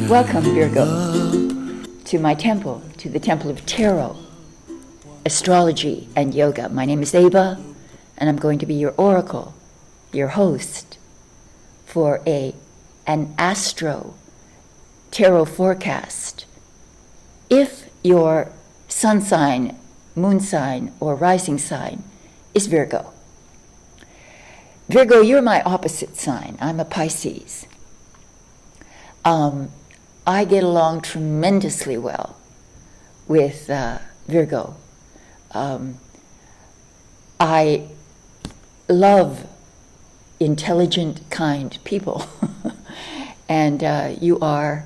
Welcome, Virgo, to my temple, to the Temple of Tarot, Astrology, and Yoga. My name is Ava, and I'm going to be your oracle, your host, for an Astro tarot forecast. If your sun sign, moon sign, or rising sign is Virgo. Virgo, you're my opposite sign. I'm a Pisces. I get along tremendously well with Virgo. I love intelligent, kind people. And you are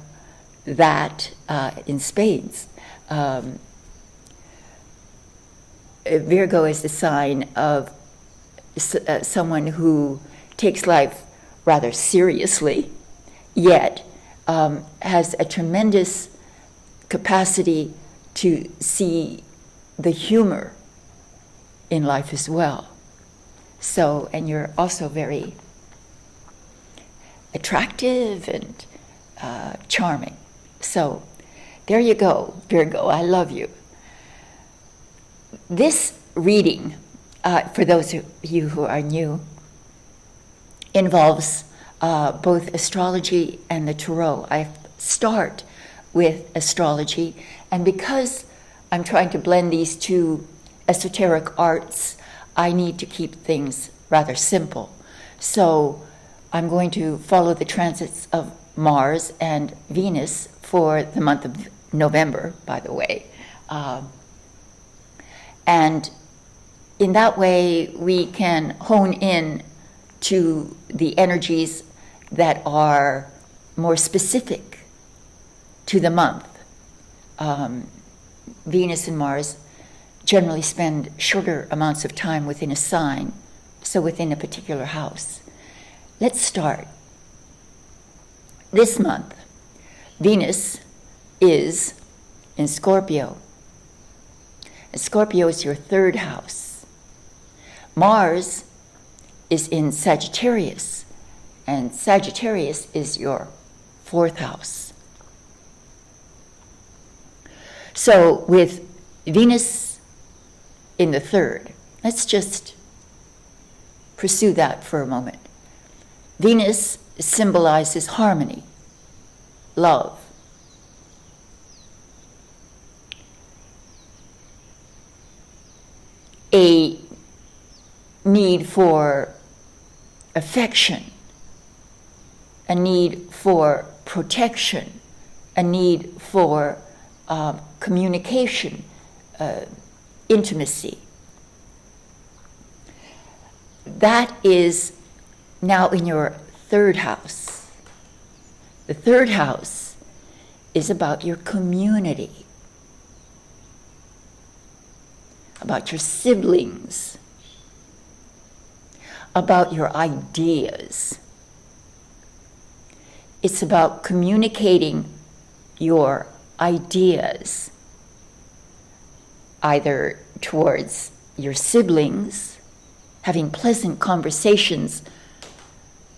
that in spades. Virgo is the sign of someone who takes life rather seriously, yet has a tremendous capacity to see the humor in life as well. So, and you're also very attractive and charming. So, there you go, Virgo, I love you. This reading, for those of you who are new, involves both astrology and the tarot. I start with astrology, and because I'm trying to blend these two esoteric arts, I need to keep things rather simple. So I'm going to follow the transits of Mars and Venus for the month of November, by the way. And in that way, we can hone in to the energies that are more specific to the month. Venus and Mars generally spend shorter amounts of time within a sign, so within a particular house. Let's start. This month, Venus is in Scorpio. And Scorpio is your third house. Mars is in Sagittarius, and Sagittarius is your fourth house. So with Venus in the third, let's just pursue that for a moment. Venus symbolizes harmony, love. A need for affection, a need for protection, a need for communication, intimacy. That is now in your third house. The third house is about your community, about your siblings, about your ideas. It's about communicating your ideas, either towards your siblings, having pleasant conversations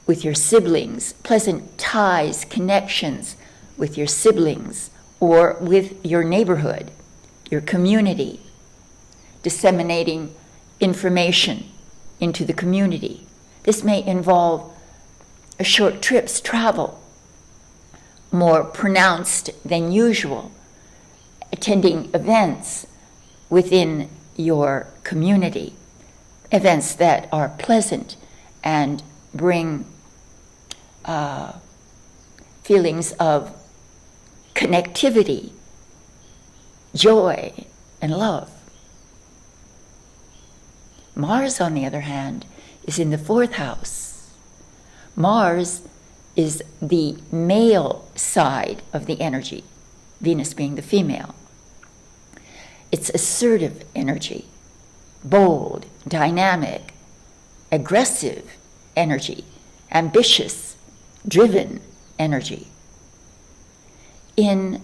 with your siblings, pleasant ties, connections with your siblings, or with your neighborhood, your community, disseminating information into the community. This may involve a short trips, travel, more pronounced than usual, attending events within your community, events that are pleasant and bring feelings of connectivity, joy, and love. Mars, on the other hand, is in the fourth house. Mars is the male side of the energy, Venus being the female. It's assertive energy, bold, dynamic, aggressive energy, ambitious, driven energy. In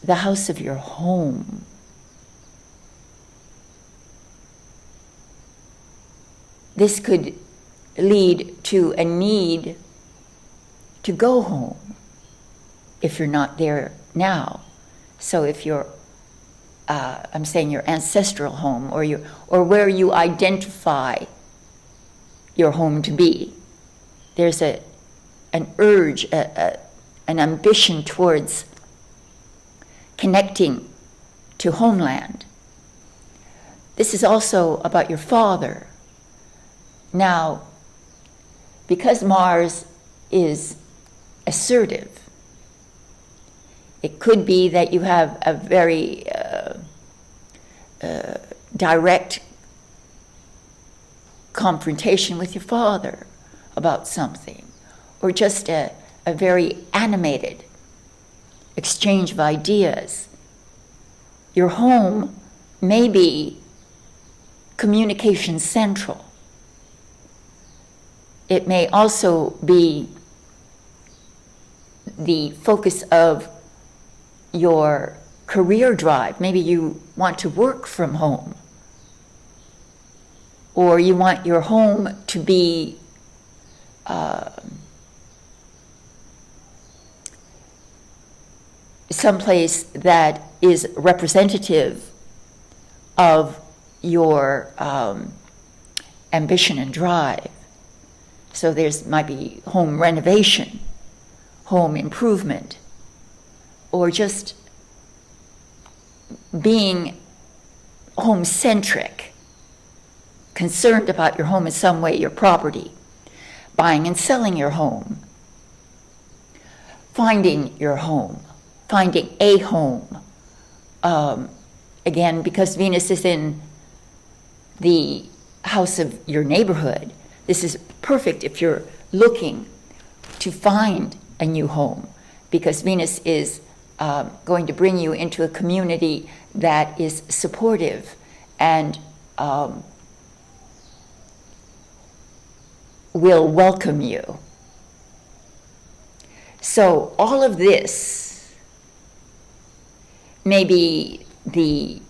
the house of your home, this could lead to a need to go home if you're not there now. So if you're, I'm saying your ancestral home, or where you identify your home to be, there's an urge, an ambition towards connecting to homeland. This is also about your father. Now, because Mars is assertive, it could be that you have a very direct confrontation with your father about something, or just a very animated exchange of ideas. Your home may be communication central. It may also be the focus of your career drive. Maybe you want to work from home, or you want your home to be someplace that is representative of your ambition and drive. So there's might be home renovation, home improvement, or just being home-centric, concerned about your home in some way, your property, buying and selling your home, finding your home, finding a home. Again, because Venus is in the house of your neighborhood, this is perfect if you're looking to find a new home, because Venus is going to bring you into a community that is supportive and will welcome you. So all of this may be the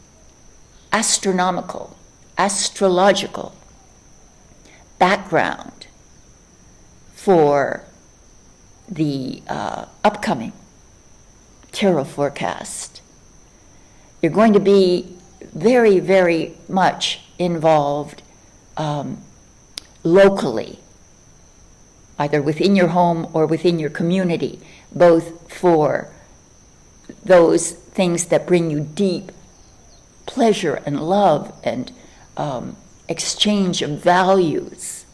astrological background for the upcoming tarot forecast. You're going to be very, very much involved locally, either within your home or within your community, both for those things that bring you deep pleasure and love and exchange of values,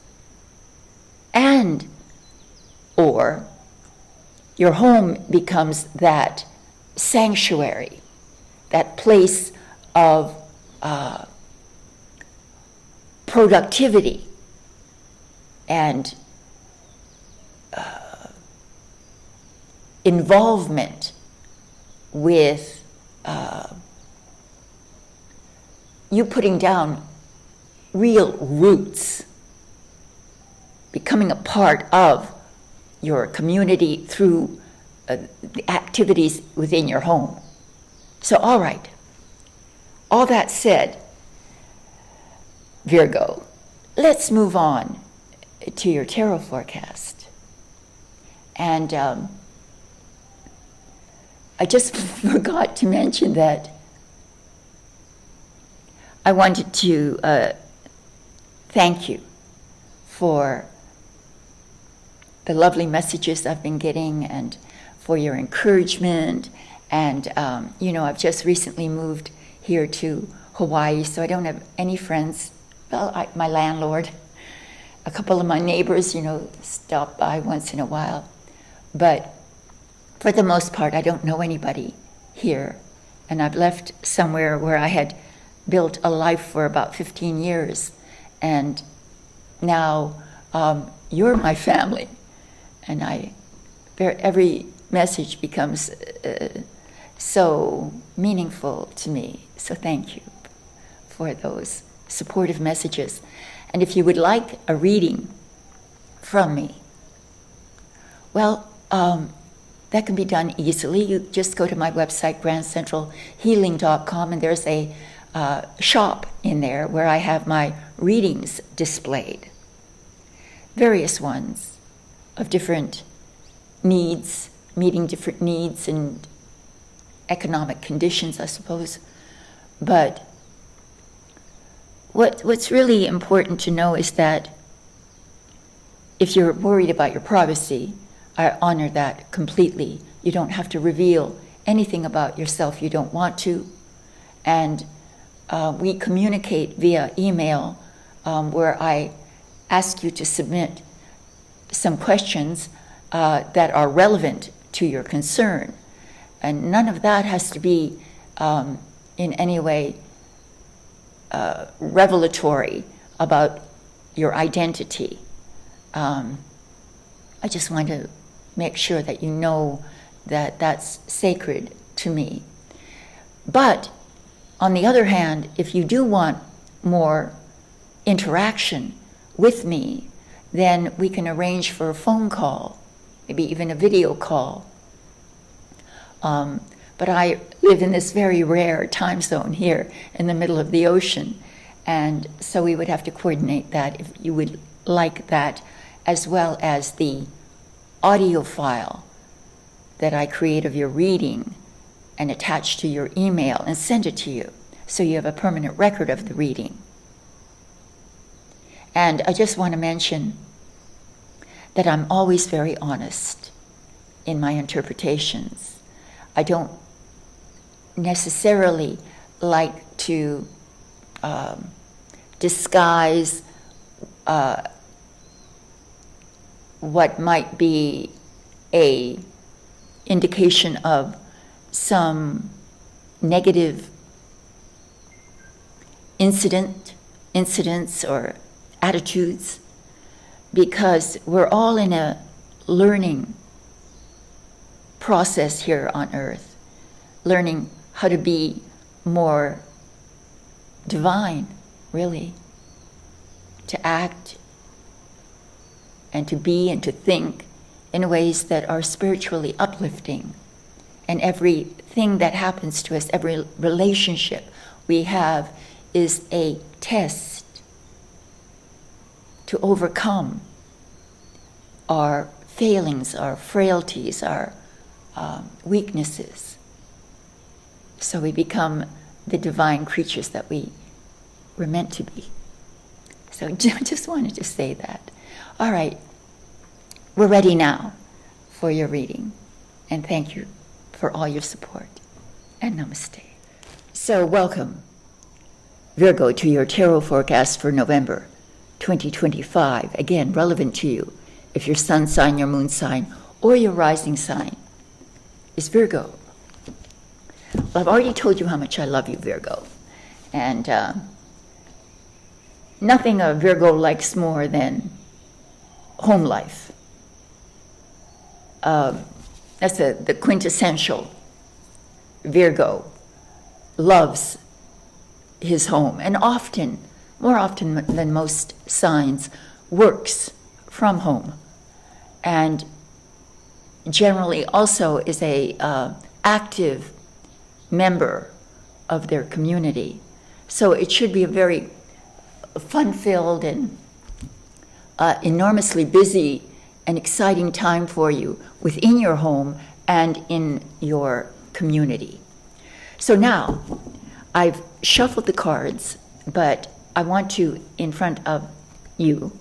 and or your home becomes that sanctuary, that place of productivity and involvement with you putting down real roots, becoming a part of your community through the activities within your home. So, all right. All that said, Virgo, let's move on to your tarot forecast. And I just forgot to mention that I wanted to thank you for the lovely messages I've been getting and for your encouragement. And, I've just recently moved here to Hawaii, so I don't have any friends. Well, my landlord, a couple of my neighbors, stop by once in a while. But for the most part, I don't know anybody here. And I've left somewhere where I had built a life for about 15 years. And now you're my family. And every message becomes so meaningful to me. So thank you for those supportive messages. And if you would like a reading from me, well, that can be done easily. You just go to my website, grandcentralhealing.com, and there's a shop in there where I have my readings displayed. various ones of different needs, meeting different needs and economic conditions, I suppose. But what's really important to know is that if you're worried about your privacy, I honor that completely. You don't have to reveal anything about yourself you don't want to. And we communicate via email, where I ask you to submit some questions that are relevant to your concern. And none of that has to be in any way revelatory about your identity. I just want to make sure that you know that that's sacred to me. But on the other hand, if you do want more interaction with me, then we can arrange for a phone call, maybe even a video call. But I live in this very rare time zone here in the middle of the ocean, and so we would have to coordinate that if you would like that, as well as the audio file that I create of your reading and attach to your email and send it to you, so you have a permanent record of the reading. And I just want to mention that I'm always very honest in my interpretations. I don't necessarily like to disguise what might be a indication of some negative incidents or attitudes, because we're all in a learning process here on earth, learning how to be more divine, really, to act and to be and to think in ways that are spiritually uplifting. And everything that happens to us, every relationship we have, is a test to overcome our failings, our frailties, our weaknesses. So we become the divine creatures that we were meant to be. So just wanted to say that. All right, we're ready now for your reading. And thank you for all your support. And namaste. So welcome, Virgo, to your tarot forecast for November 2025. Again, relevant to you if your sun sign, your moon sign, or your rising sign is Virgo. Well, I've already told you how much I love you, Virgo. And nothing a Virgo likes more than home life. That's the quintessential Virgo loves his home, and often, more often than most signs, works from home, and generally also is a active member of their community. So it should be a very fun-filled and enormously busy and exciting time for you within your home and in your community. So now, I've shuffled the cards, but I want to, in front of you,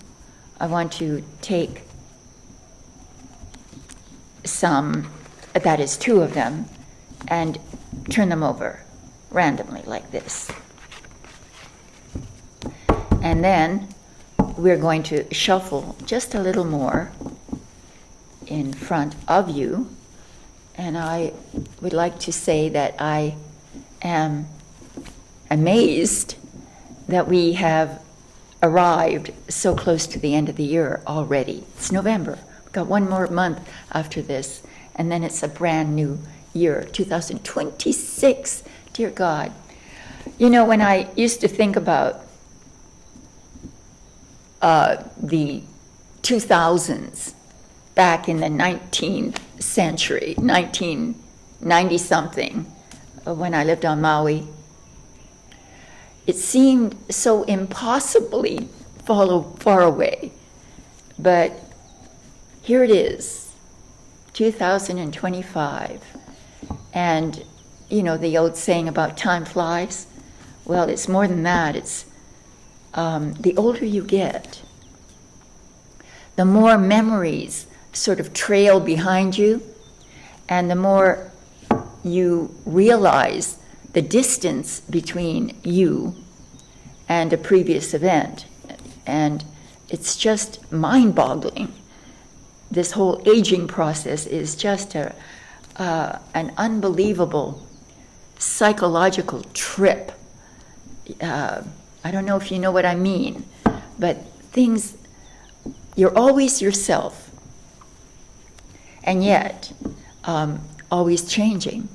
I want to take some, that is 2 of them, and turn them over randomly like this. And then we're going to shuffle just a little more in front of you. And I would like to say that I am amazed that we have arrived so close to the end of the year already. It's November. We've got 1 more month after this, and then it's a brand new year, 2026. Dear God. You know, when I used to think about the 2000s, back in the 19th century, 1990-something, when I lived on Maui, it seemed so impossibly far away. But here it is, 2025. And, you know, the old saying about time flies. Well, it's more than that. It's the older you get, the more memories sort of trail behind you, and the more you realize the distance between you and a previous event. And it's just mind-boggling. This whole aging process is just an unbelievable psychological trip. I don't know if you know what I mean, but things, you're always yourself, and yet always changing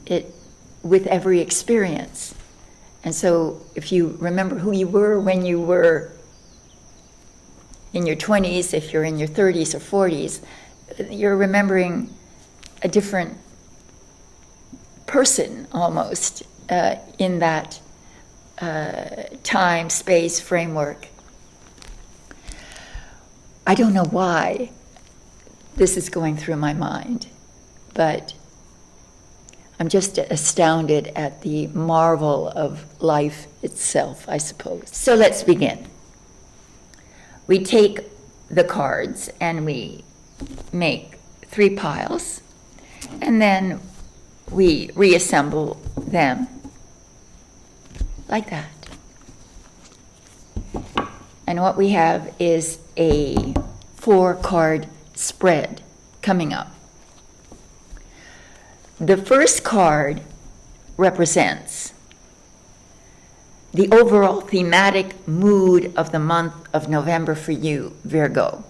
it with every experience. And so if you remember who you were when you were in your 20s, if you're in your 30s or 40s, you're remembering a different person almost in that time, space, framework. I don't know why this is going through my mind, but I'm just astounded at the marvel of life itself, I suppose. So let's begin. We take the cards and we make 3 piles, and then we reassemble them like that. And what we have is a 4-card spread coming up. The first card represents the overall thematic mood of the month of November for you, Virgo.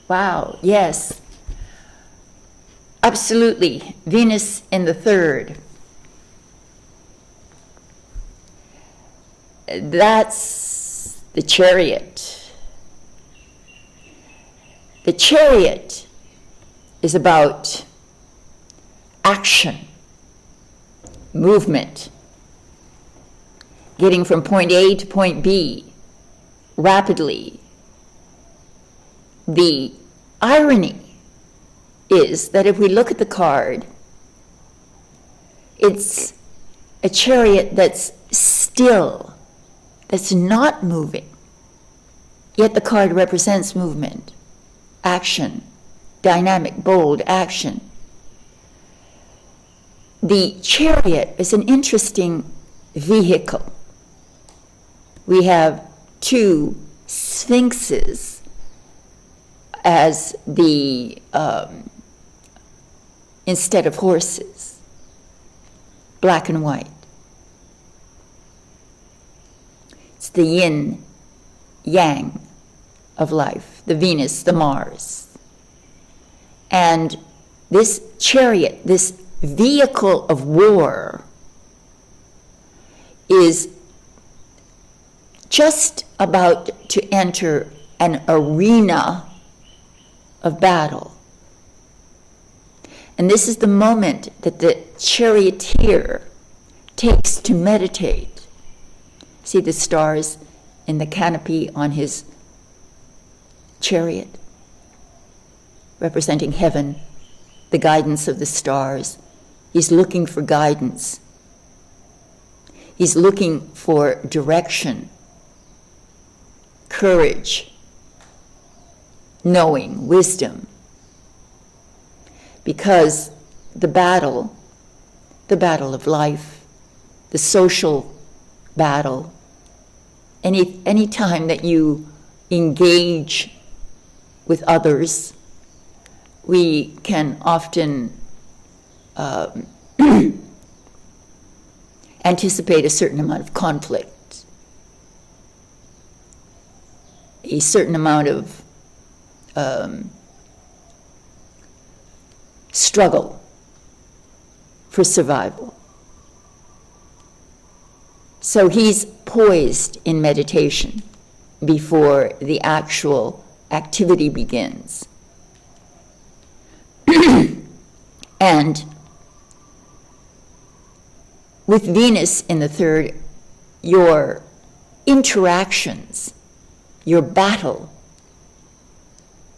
Wow, yes, absolutely. Venus in the 3rd. That's the Chariot. The Chariot is about action, movement, getting from point A to point B rapidly. The irony is that if we look at the card, it's a chariot that's still, that's not moving, yet the card represents movement, action, dynamic, bold action. The Chariot is an interesting vehicle. We have 2 sphinxes as the, instead of horses, black and white. It's the yin, yang of life, the Venus, the Mars. And this chariot, this vehicle of war, is just about to enter an arena of battle. And this is the moment that the charioteer takes to meditate. See the stars in the canopy on his chariot, representing heaven, the guidance of the stars. He's looking for guidance. He's looking for direction, courage, knowing, wisdom. Because the battle of life, the social battle, any time that you engage with others, we can often anticipate a certain amount of conflict, a certain amount of struggle for survival. So he's poised in meditation before the actual activity begins. And with Venus in the 3rd, your interactions, your battle,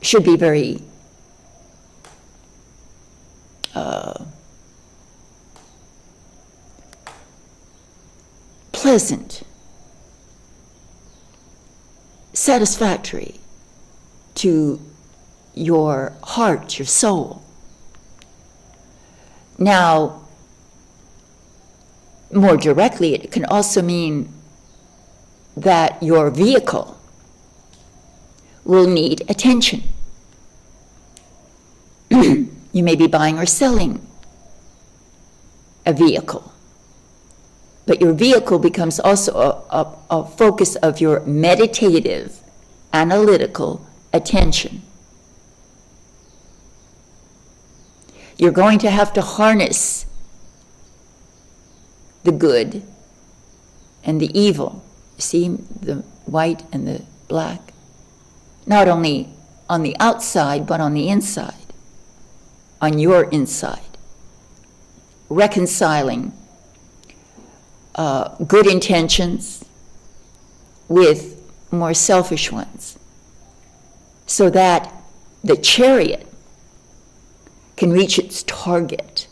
should be very pleasant, satisfactory to your heart, your soul. Now, more directly, it can also mean that your vehicle will need attention. You may be buying or selling a vehicle, but your vehicle becomes also a focus of your meditative, analytical attention. You're going to have to harness the good and the evil. See the white and the black? Not only on the outside, but on the inside, on your inside. Reconciling good intentions with more selfish ones, so that the chariot can reach its target.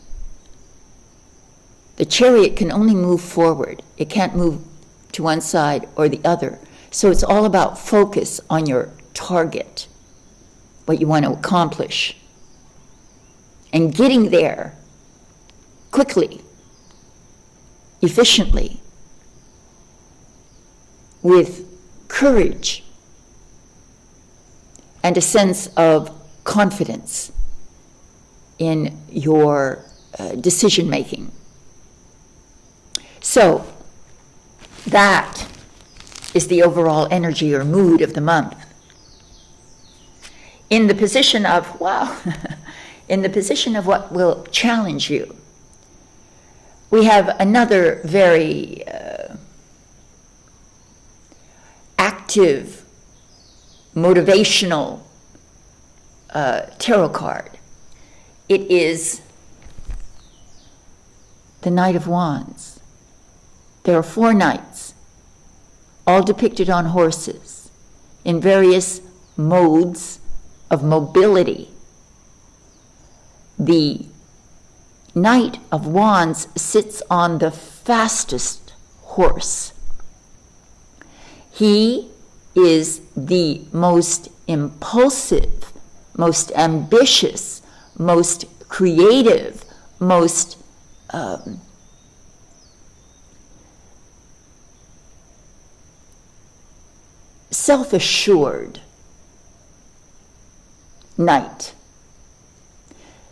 The chariot can only move forward. It can't move to one side or the other. So it's all about focus on your target, what you want to accomplish, and getting there quickly, efficiently, with courage and a sense of confidence in your decision making. So that is the overall energy or mood of the month. In the position of, in the position of what will challenge you, we have another very active, motivational tarot card. It is the Knight of Wands. There are 4 knights, all depicted on horses, in various modes of mobility. The Knight of Wands sits on the fastest horse. He is the most impulsive, most ambitious, most creative, most self-assured knight.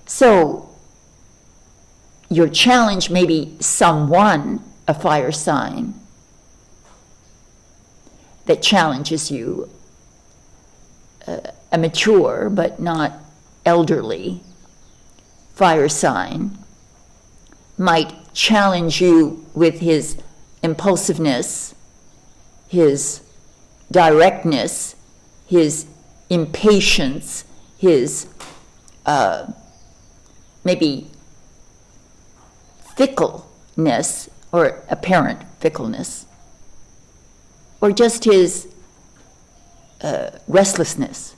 So your challenge may be someone, a fire sign, that challenges you, a mature but not elderly fire sign might challenge you with his impulsiveness, his directness, his impatience, his maybe fickleness or apparent fickleness, or just his restlessness.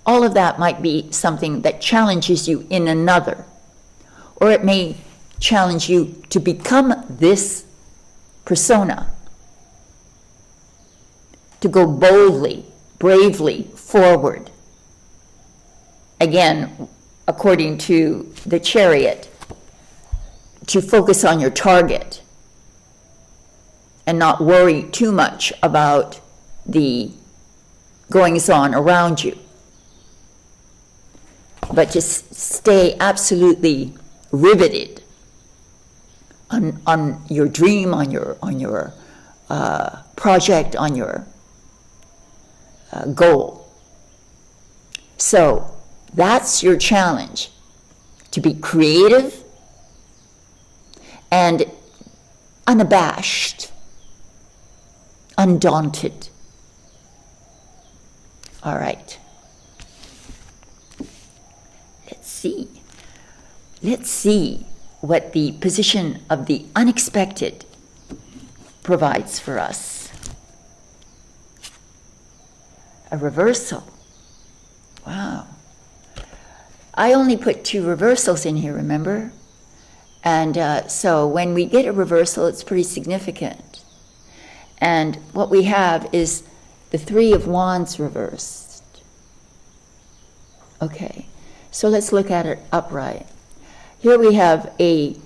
All of that might be something that challenges you in another, or it may challenge you to become this persona, to go boldly, bravely forward. Again, according to the Chariot, to focus on your target and not worry too much about the goings-on around you, but to stay absolutely riveted on your dream, on your project, on your goal. So that's your challenge, to be creative and unabashed, undaunted. All right. Let's see what the position of the unexpected provides for us. A reversal. Wow. I only put 2 reversals in here, remember? And so when we get a reversal, it's pretty significant. And what we have is the 3 of Wands reversed. Okay, so let's look at it upright. Here we have a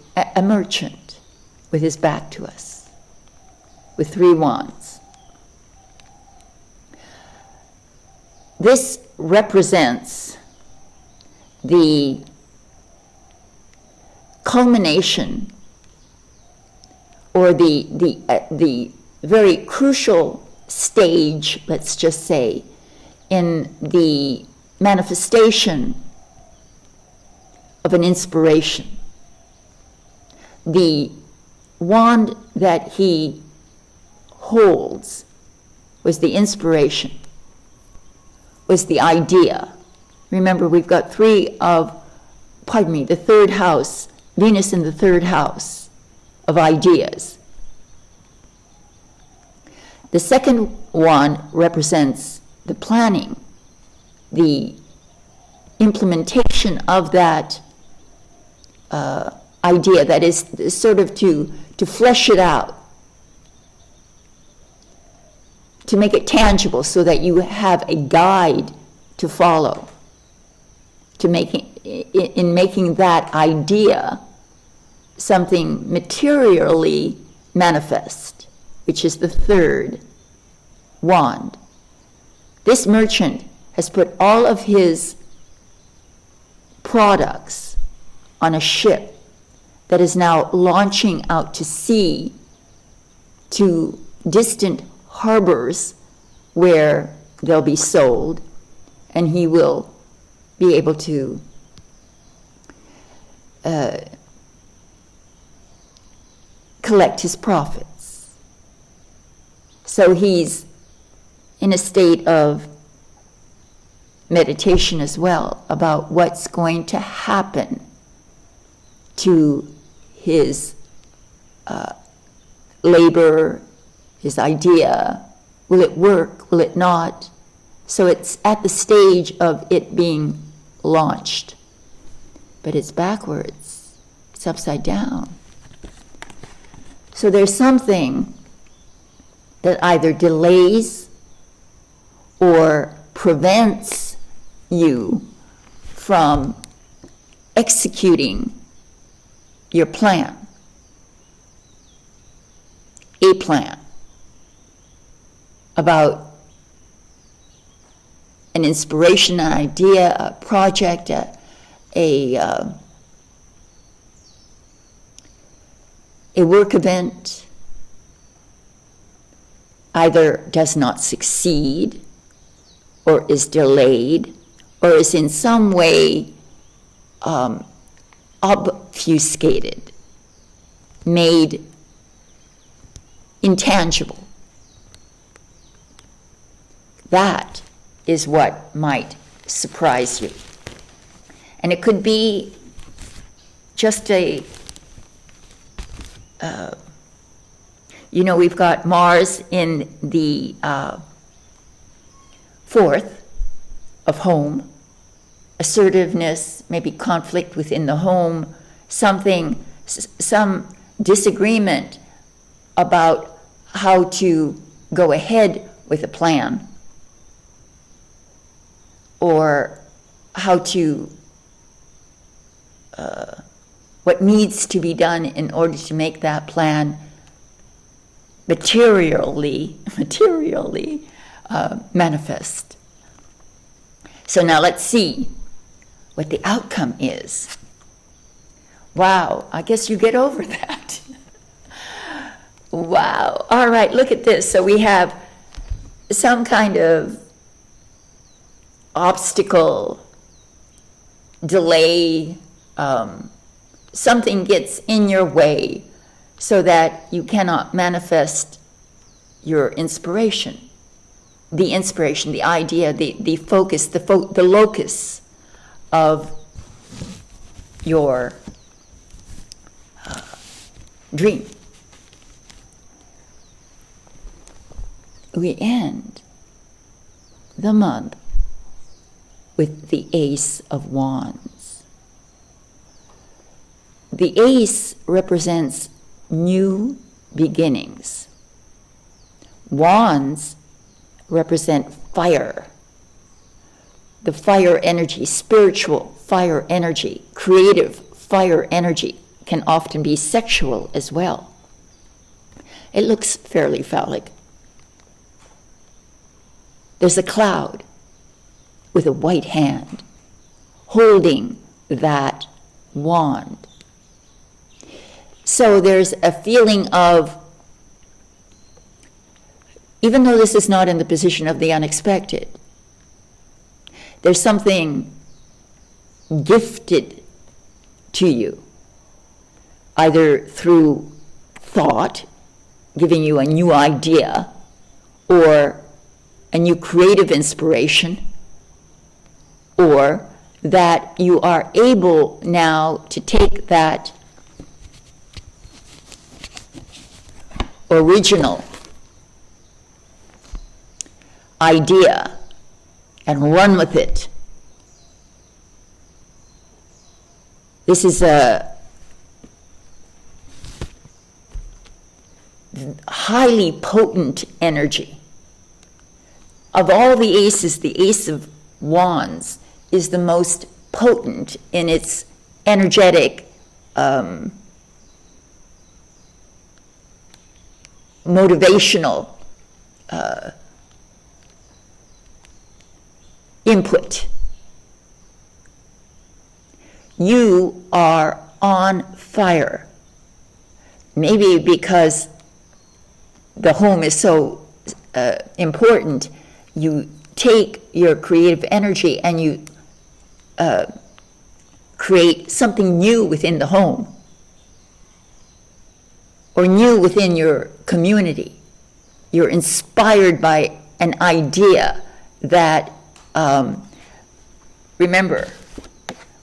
merchant with his back to us, with 3 wands. This represents the culmination, or the very crucial stage, let's just say, in the manifestation of an inspiration. The wand that he holds was the inspiration, was the idea. Remember, we've got the 3rd house, Venus in the 3rd house of ideas. The 2nd one represents the planning, the implementation of that idea, that is sort of to flesh it out, to make it tangible so that you have a guide to follow, to making that idea something materially manifest, which is the 3rd wand. This merchant has put all of his products on a ship that is now launching out to sea, to distant harbors where they'll be sold, and he will be able to collect his profits. So he's in a state of meditation as well about what's going to happen to his labor, his idea. Will it work? Will it not? So it's at the stage of it being launched. But it's backwards. It's upside down. So there's something that either delays or prevents you from executing your plan, a plan about an inspiration, an idea, a project, a work event either does not succeed or is delayed or is in some way obfuscated, made intangible. That is what might surprise you. And it could be just we've got Mars in the 4th of home, assertiveness, maybe conflict within the home, some disagreement about how to go ahead with a plan, or how to, what needs to be done in order to make that plan materially manifest. So now let's see what the outcome is. Wow, I guess you get over that. Wow. All right, look at this. So we have some kind of obstacle, delay, something gets in your way so that you cannot manifest your inspiration. The inspiration, the idea, the focus, the locus of your dream. We end the month with the Ace of Wands. The Ace represents new beginnings. Wands represent fire, the fire energy, spiritual fire energy, creative fire energy, can often be sexual as well. It looks fairly phallic. There's a cloud with a white hand holding that wand. So there's a feeling of, even though this is not in the position of the unexpected, there's something gifted to you, either through thought, giving you a new idea, or a new creative inspiration, or that you are able now to take that original idea and run with it. This is a highly potent energy. Of all the aces, the Ace of Wands is the most potent in its energetic motivational input. You are on fire. Maybe because the home is so important, you take your creative energy and you create something new within the home or new within your community. You're inspired by an idea that, remember,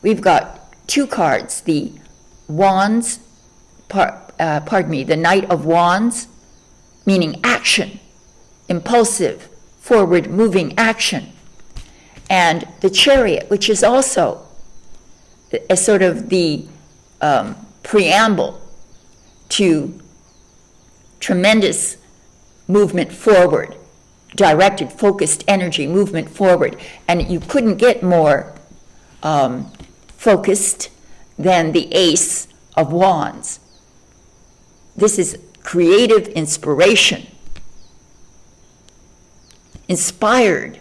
we've got two cards, the Wands, the Knight of Wands, meaning action, impulsive, forward-moving action, and the Chariot, which is also a sort of the preamble to tremendous movement forward, directed, focused energy, movement forward. And you couldn't get more focused than the Ace of Wands. This is creative inspiration, inspired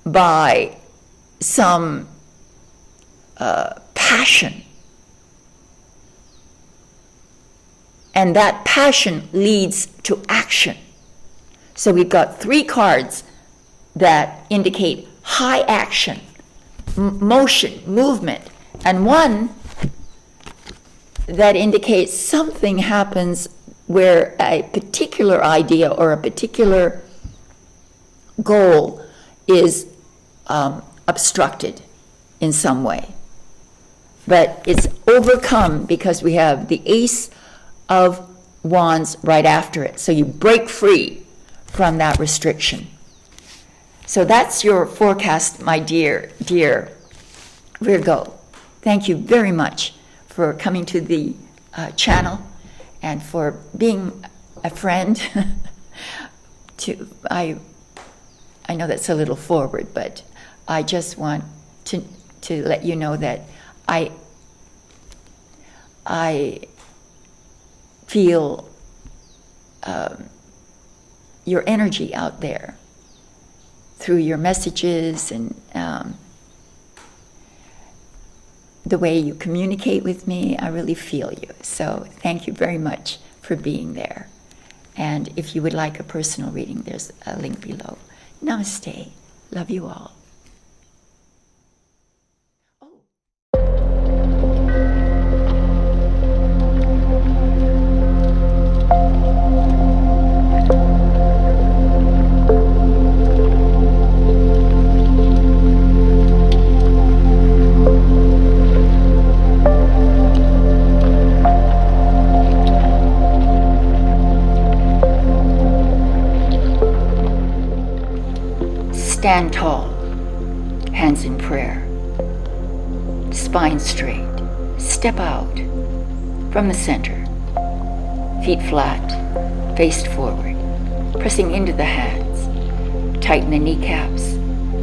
by some passion. And that passion leads to action. So we've got three cards that indicate high action, motion, movement, and one that indicates something happens where a particular idea or a particular goal is obstructed in some way. But it's overcome because we have the Ace of Wands right after it. So you break free from that restriction. So that's your forecast, my dear Virgo. Thank you very much for coming to the channel and for being a friend. I know that's a little forward, but I just want to let you know that I feel your energy out there through your messages and the way you communicate with me. I really feel you. So thank you very much for being there. And if you would like a personal reading, there's a link below. Namaste. Love you all. Stand tall, hands in prayer, spine straight. Step out from the center, feet flat, faced forward, pressing into the hands. Tighten the kneecaps,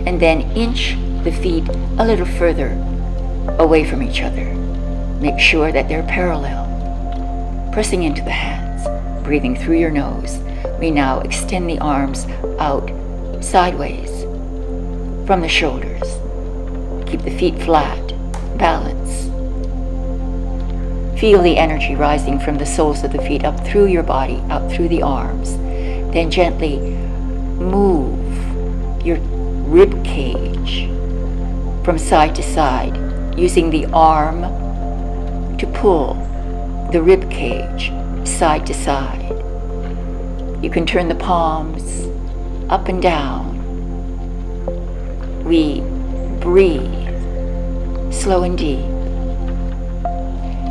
and then inch the feet a little further away from each other. Make sure that they're parallel. Pressing into the hands, breathing through your nose. We now extend the arms out sideways from the shoulders. Keep the feet flat, balance. Feel the energy rising from the soles of the feet up through your body, out through the arms. Then gently move your rib cage from side to side, using the arm to pull the rib cage side to side. You can turn the palms up and down. We breathe slow and deep.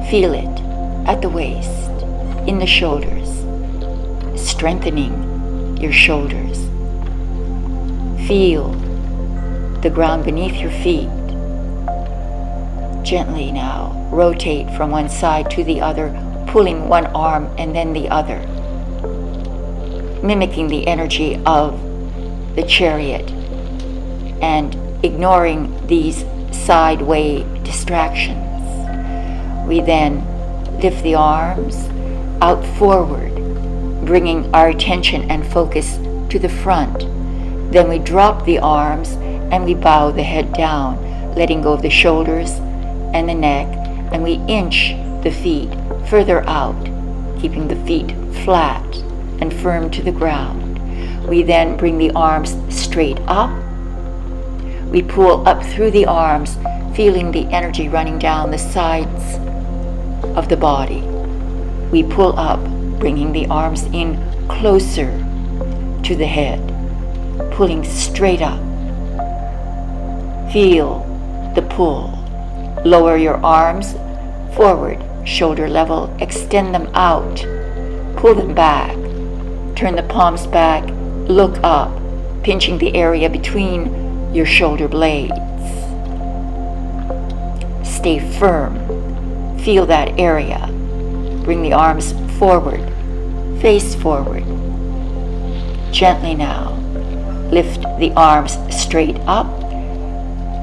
Feel it at the waist, in the shoulders, strengthening your shoulders. Feel the ground beneath your feet. Gently now rotate from one side to the other, pulling one arm and then the other, mimicking the energy of the chariot and ignoring these sideway distractions. We then lift the arms out forward, bringing our attention and focus to the front. Then we drop the arms and we bow the head down, letting go of the shoulders and the neck, and we inch the feet further out, keeping the feet flat and firm to the ground. We then bring the arms straight up. We pull up through the arms, feeling the energy running down the sides of the body. We pull up, bringing the arms in closer to the head, pulling straight up. Feel the pull. Lower your arms forward, shoulder level, extend them out, pull them back, turn the palms back, look up, pinching the area between your shoulder blades. Stay firm, feel that area. Bring the arms forward, face forward. Gently now, lift the arms straight up,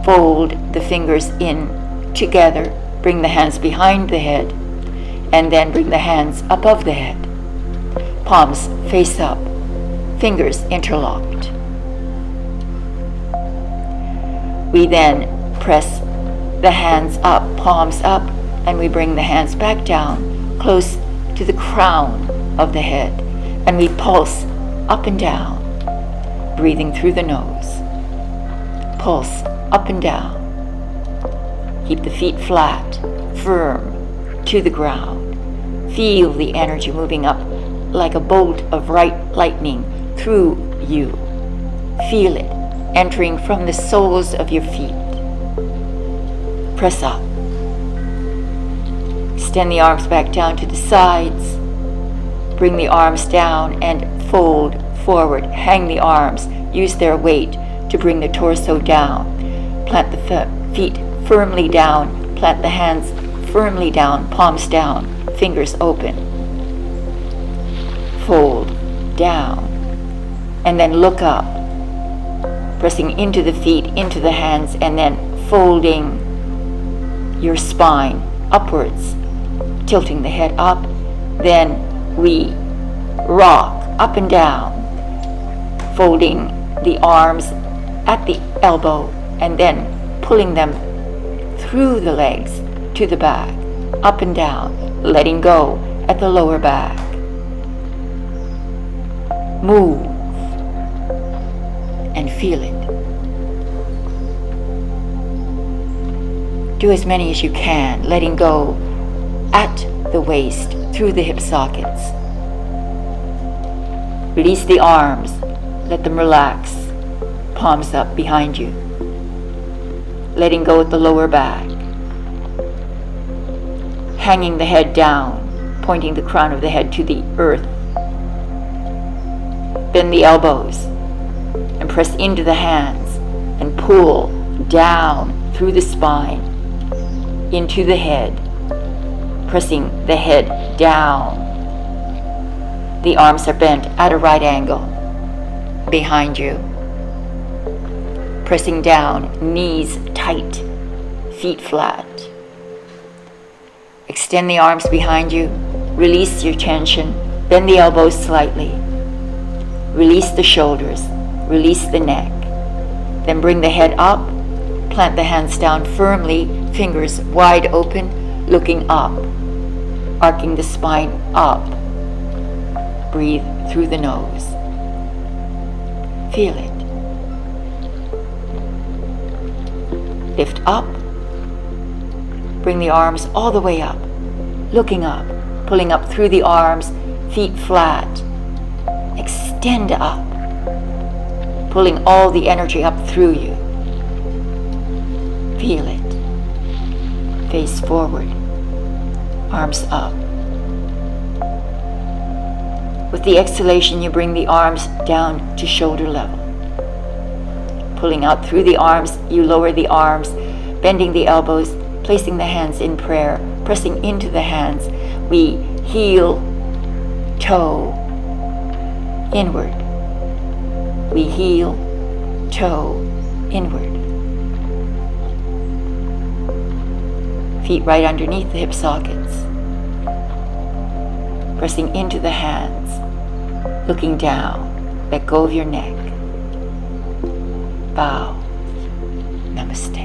fold the fingers in together, bring the hands behind the head, and then bring the hands above the head. Palms face up, fingers interlocked. We then press the hands up, palms up, and we bring the hands back down, close to the crown of the head, and we pulse up and down, breathing through the nose. Pulse up and down. Keep the feet flat, firm to the ground. Feel the energy moving up like a bolt of bright lightning through you. Feel it entering from the soles of your feet. Press up. Extend the arms back down to the sides. Bring the arms down and fold forward. Hang the arms. Use their weight to bring the torso down. Plant the feet firmly down. Plant the hands firmly down, palms down, fingers open. Fold down. And then look up. Pressing into the feet, into the hands, and then folding your spine upwards, tilting the head up. Then we rock up and down, folding the arms at the elbow and then pulling them through the legs to the back, up and down, letting go at the lower back. Move and feel it. Do as many as you can, letting go at the waist, through the hip sockets. Release the arms, let them relax, palms up behind you. Letting go at the lower back. Hanging the head down, pointing the crown of the head to the earth. Bend the elbows and press into the hands. and pull down through the spine into the head, pressing the head down. The arms are bent at a right angle behind you, pressing down, knees tight, feet flat. Extend the arms behind you, release your tension, bend the elbows slightly, release the shoulders, release the neck. Then bring the head up, plant the hands down firmly, fingers wide open, looking up, arcing the spine up. Breathe through the nose. Feel it. Lift up. Bring the arms all the way up, looking up, pulling up through the arms, feet flat. Extend up, pulling all the energy up through you. Feel it. Face forward, arms up. With the exhalation, you bring the arms down to shoulder level. Pulling out through the arms, you lower the arms, bending the elbows, placing the hands in prayer, pressing into the hands. We heel, toe, inward. We heel, toe, inward. Feet right underneath the hip sockets. Pressing into the hands, looking down. Let go of your neck. Bow. Namaste.